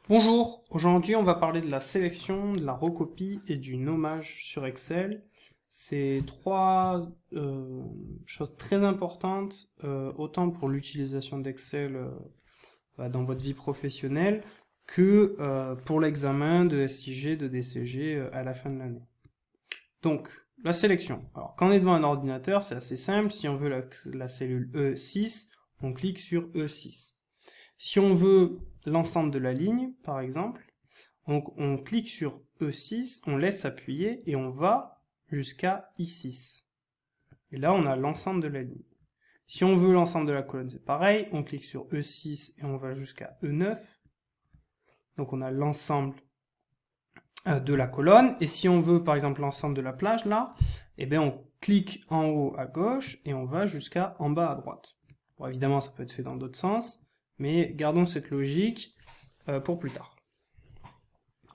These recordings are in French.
Bonjour, aujourd'hui on va parler de la sélection, de la recopie et du nommage sur Excel. C'est trois choses très importantes, autant pour l'utilisation d'Excel dans votre vie professionnelle que pour l'examen de SIG, de DCG à la fin de l'année. Donc, la sélection. Alors, quand on est devant un ordinateur, c'est assez simple. Si on veut la cellule E6, on clique sur E6. Si on veut l'ensemble de la ligne, par exemple, on clique sur E6, on laisse appuyer et on va jusqu'à I6. Et là, on a l'ensemble de la ligne. Si on veut l'ensemble de la colonne, c'est pareil, on clique sur E6 et on va jusqu'à E9. Donc on a l'ensemble de la colonne. Et si on veut, par exemple, l'ensemble de la plage, là, eh bien, on clique en haut à gauche et on va jusqu'à en bas à droite. Bon, évidemment, ça peut être fait dans d'autres sens, mais gardons cette logique pour plus tard.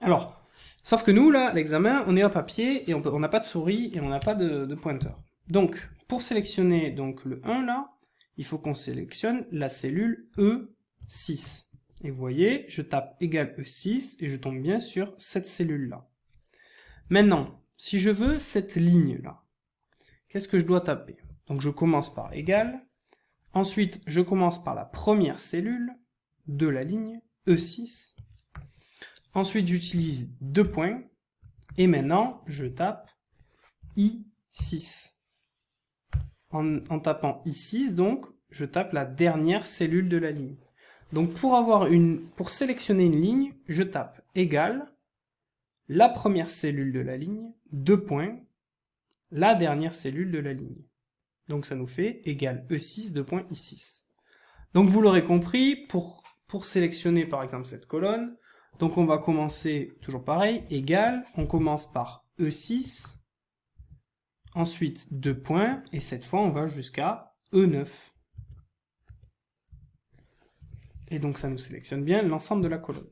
Alors, sauf que nous, là, l'examen, on est à papier et on n'a pas de souris et on n'a pas de pointeur. Donc, pour sélectionner donc, le 1, là, il faut qu'on sélectionne la cellule E6. Et vous voyez, je tape égal E6 et je tombe bien sur cette cellule-là. Maintenant, si je veux cette ligne-là, qu'est-ce que je dois taper? Donc, je commence par égal. Ensuite, je commence par la première cellule de la ligne, E6. Ensuite, j'utilise deux points. Et maintenant, je tape I6. En tapant I6, donc, je tape la dernière cellule de la ligne. Donc, pour sélectionner une ligne, je tape égal, la première cellule de la ligne, deux points, la dernière cellule de la ligne. Donc, ça nous fait égal E6, deux points, I6. Donc, vous l'aurez compris, pour sélectionner, par exemple, cette colonne, donc on va commencer, toujours pareil, égal, on commence par E6, ensuite 2 points, et cette fois on va jusqu'à E9. Et donc ça nous sélectionne bien l'ensemble de la colonne.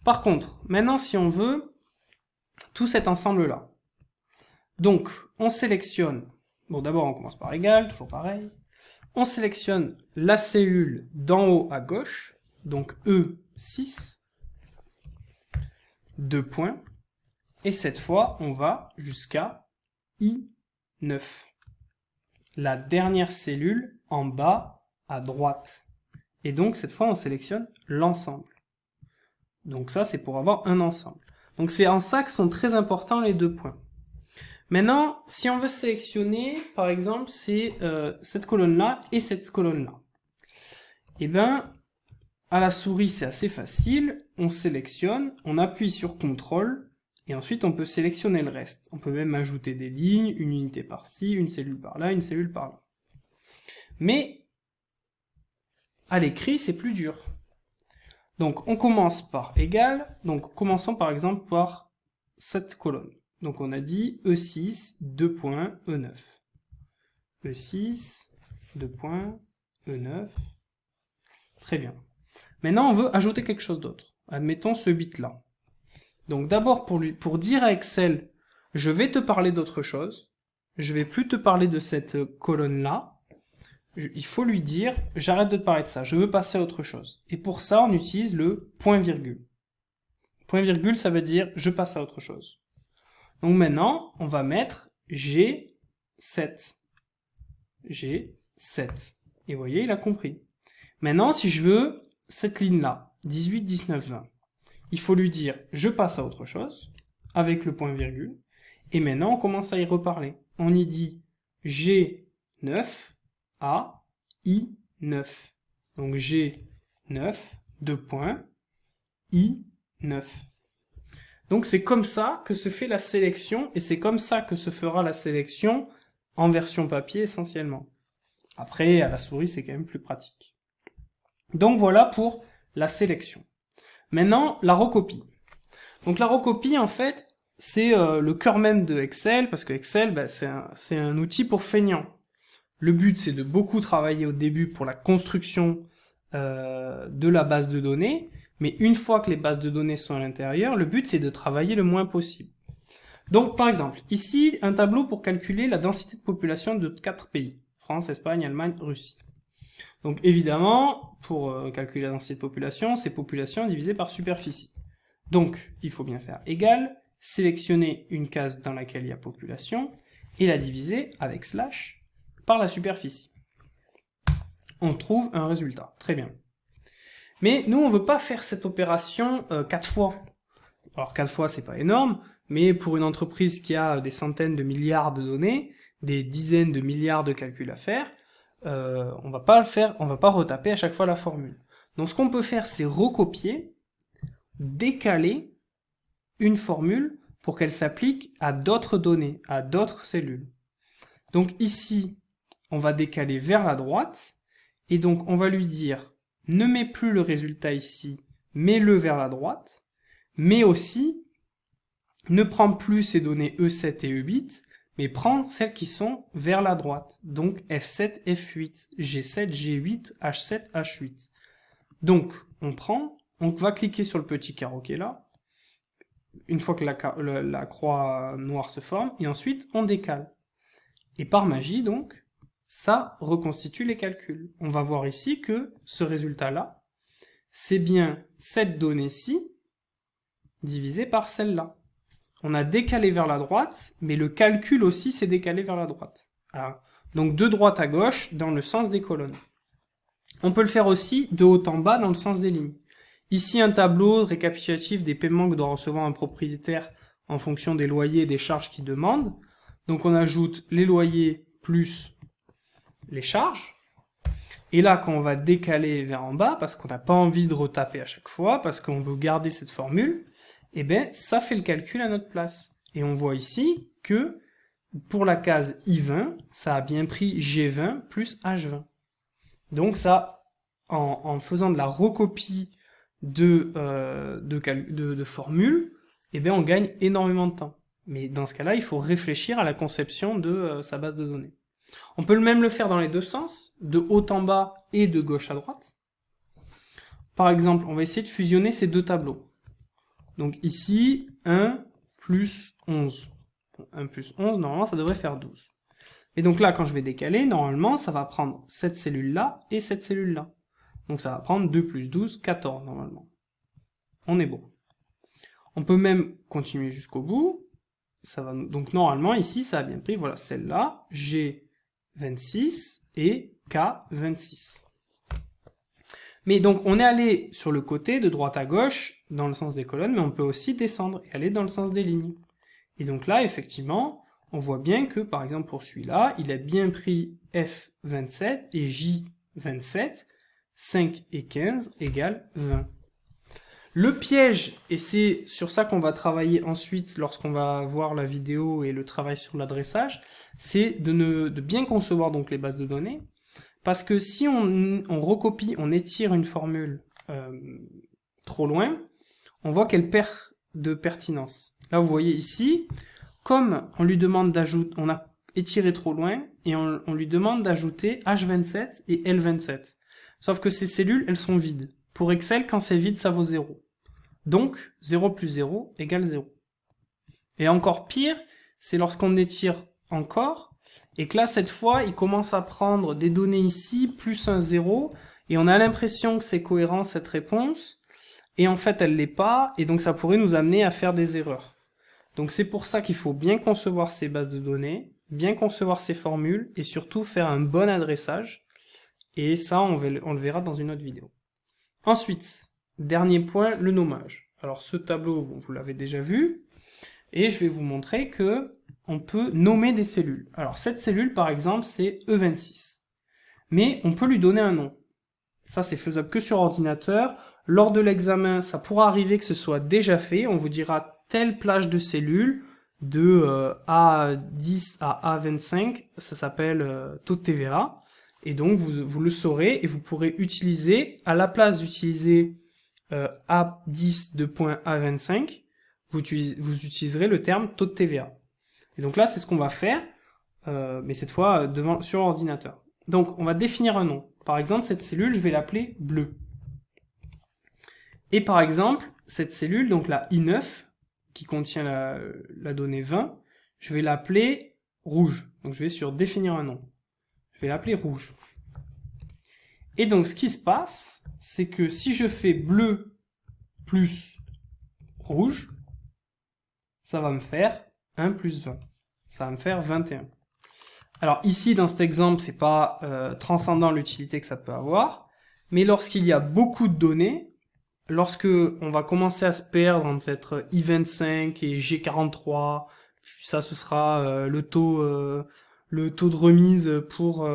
Par contre, maintenant si on veut tout cet ensemble-là, donc on sélectionne, bon d'abord on commence par égal, toujours pareil, on sélectionne la cellule d'en haut à gauche, donc E6, 2 points, et cette fois, on va jusqu'à I9. La dernière cellule en bas à droite. Et donc, cette fois, on sélectionne l'ensemble. Donc ça, c'est pour avoir un ensemble. Donc c'est en ça que sont très importants les deux points. Maintenant, si on veut sélectionner, par exemple, c'est cette colonne-là et cette colonne-là. Eh bien, à la souris, c'est assez facile. On sélectionne, on appuie sur CTRL, et ensuite on peut sélectionner le reste. On peut même ajouter des lignes, une unité par-ci, une cellule par-là, une cellule par-là. Mais, à l'écrit, c'est plus dur. Donc, on commence par égal. Donc, commençons par exemple par cette colonne. Donc, on a dit E6, 2 points, E9. E6, 2 points, E9. Très bien. Maintenant, on veut ajouter quelque chose d'autre. Admettons ce bit-là. Donc d'abord, pour dire à Excel, je vais te parler d'autre chose, je vais plus te parler de cette colonne-là, il faut lui dire, j'arrête de te parler de ça, je veux passer à autre chose. Et pour ça, on utilise le point-virgule. Point-virgule, ça veut dire, je passe à autre chose. Donc maintenant, on va mettre G7. G7. Et vous voyez, il a compris. Maintenant, si je veux cette ligne-là, 18, 19, 20, il faut lui dire je passe à autre chose avec le point virgule et maintenant on commence à y reparler. On y dit G9 à I9. Donc G9, 2 points, I9. Donc c'est comme ça que se fait la sélection et c'est comme ça que se fera la sélection en version papier essentiellement. Après, à la souris, c'est quand même plus pratique. Donc voilà pour la sélection. Maintenant, la recopie. Donc la recopie, en fait, c'est le cœur même de Excel, parce que Excel, c'est un outil pour feignants. Le but, c'est de beaucoup travailler au début pour la construction de la base de données, mais une fois que les bases de données sont à l'intérieur, le but, c'est de travailler le moins possible. Donc, par exemple, ici, un tableau pour calculer la densité de population de 4 pays. France, Espagne, Allemagne, Russie. Donc évidemment, pour calculer la densité de population, c'est population divisée par superficie. Donc, il faut bien faire égal, sélectionner une case dans laquelle il y a population, et la diviser avec slash par la superficie. On trouve un résultat. Très bien. Mais nous, on veut pas faire cette opération 4 fois. Alors 4 fois, c'est pas énorme, mais pour une entreprise qui a des centaines de milliards de données, des dizaines de milliards de calculs à faire, on va pas le faire, on va pas retaper à chaque fois la formule. Donc ce qu'on peut faire, c'est recopier, décaler une formule pour qu'elle s'applique à d'autres données, à d'autres cellules. Donc ici, on va décaler vers la droite, et donc on va lui dire, ne mets plus le résultat ici, mets-le vers la droite, mais aussi, ne prends plus ces données E7 et E8, mais prends celles qui sont vers la droite. Donc F7, F8, G7, G8, H7, H8. Donc on va cliquer sur le petit carreau qui est là, une fois que la croix noire se forme, et ensuite on décale. Et par magie, donc, ça reconstitue les calculs. On va voir ici que ce résultat-là, c'est bien cette donnée-ci divisée par celle-là. On a décalé vers la droite, mais le calcul aussi s'est décalé vers la droite. Alors, donc de droite à gauche dans le sens des colonnes. On peut le faire aussi de haut en bas dans le sens des lignes. Ici un tableau récapitulatif des paiements que doit recevoir un propriétaire en fonction des loyers et des charges qu'il demande. Donc on ajoute les loyers plus les charges. Et là, quand on va décaler vers en bas, parce qu'on n'a pas envie de retaper à chaque fois, parce qu'on veut garder cette formule, eh bien, ça fait le calcul à notre place. Et on voit ici que pour la case I20, ça a bien pris G20 plus H20. Donc ça, en faisant de la recopie de formules, eh bien, on gagne énormément de temps. Mais dans ce cas-là, il faut réfléchir à la conception de sa base de données. On peut même le faire dans les deux sens, de haut en bas et de gauche à droite. Par exemple, on va essayer de fusionner ces deux tableaux. Donc ici, 1 plus 11. 1 plus 11, normalement, ça devrait faire 12. Et donc là, quand je vais décaler, normalement, ça va prendre cette cellule-là et cette cellule-là. Donc ça va prendre 2 plus 12, 14, normalement. On est bon. On peut même continuer jusqu'au bout. Ça va, donc normalement, ici, ça a bien pris, voilà, celle-là, G26 et K26. Mais donc, on est allé sur le côté, de droite à gauche, dans le sens des colonnes, mais on peut aussi descendre et aller dans le sens des lignes. Et donc là, effectivement, on voit bien que, par exemple, pour celui-là, il a bien pris F27 et J27, 5 et 15 égale 20. Le piège, et c'est sur ça qu'on va travailler ensuite lorsqu'on va voir la vidéo et le travail sur l'adressage, c'est de bien concevoir donc les bases de données, parce que si on recopie, on étire une formule trop loin, on voit qu'elle perd de pertinence. Là, vous voyez ici, comme on lui demande d'ajouter, on a étiré trop loin, et on lui demande d'ajouter H27 et L27. Sauf que ces cellules, elles sont vides. Pour Excel, quand c'est vide, ça vaut 0. Donc, 0 plus 0 égale 0. Et encore pire, c'est lorsqu'on étire encore, et que là, cette fois, il commence à prendre des données ici, plus un 0, et on a l'impression que c'est cohérent cette réponse, et en fait, elle l'est pas, et donc ça pourrait nous amener à faire des erreurs. Donc c'est pour ça qu'il faut bien concevoir ces bases de données, bien concevoir ces formules, et surtout faire un bon adressage, et ça, on le verra dans une autre vidéo. Ensuite, dernier point, le nommage. Alors ce tableau, bon, vous l'avez déjà vu, et je vais vous montrer que on peut nommer des cellules. Alors cette cellule, par exemple, c'est E26. Mais on peut lui donner un nom. Ça, c'est faisable que sur ordinateur. Lors de l'examen, ça pourra arriver que ce soit déjà fait. On vous dira telle plage de cellules, de A10 à A25, ça s'appelle taux de TVA. Et donc, vous le saurez et vous pourrez utiliser, à la place d'utiliser A10 de point A25, vous utiliserez le terme taux de TVA. Et donc là, c'est ce qu'on va faire, mais cette fois sur ordinateur. Donc, on va définir un nom. Par exemple, cette cellule, je vais l'appeler bleu. Et par exemple, cette cellule, donc la I9, qui contient la donnée 20, je vais l'appeler rouge. Donc je vais sur définir un nom. Je vais l'appeler rouge. Et donc ce qui se passe, c'est que si je fais bleu plus rouge, ça va me faire 1 plus 20. Ça va me faire 21. Alors ici, dans cet exemple, c'est pas transcendant l'utilité que ça peut avoir, mais lorsqu'il y a beaucoup de données, lorsque on va commencer à se perdre entre I25 et G43, ça ce sera le taux de remise pour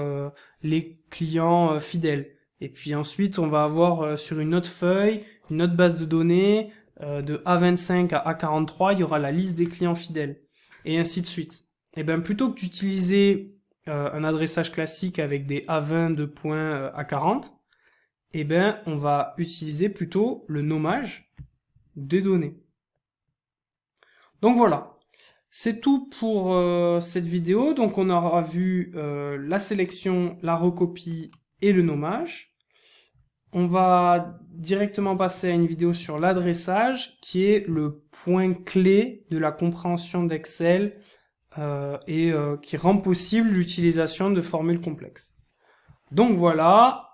les clients fidèles. Et puis ensuite, on va avoir sur une autre feuille, une autre base de données, de A25 à A43, il y aura la liste des clients fidèles, et ainsi de suite. Et bien plutôt que d'utiliser un adressage classique avec des A20 de points A40, eh ben, on va utiliser plutôt le nommage des données. Donc voilà, c'est tout pour cette vidéo. Donc on aura vu la sélection, la recopie et le nommage. On va directement passer à une vidéo sur l'adressage, qui est le point clé de la compréhension d'Excel et qui rend possible l'utilisation de formules complexes. Donc voilà.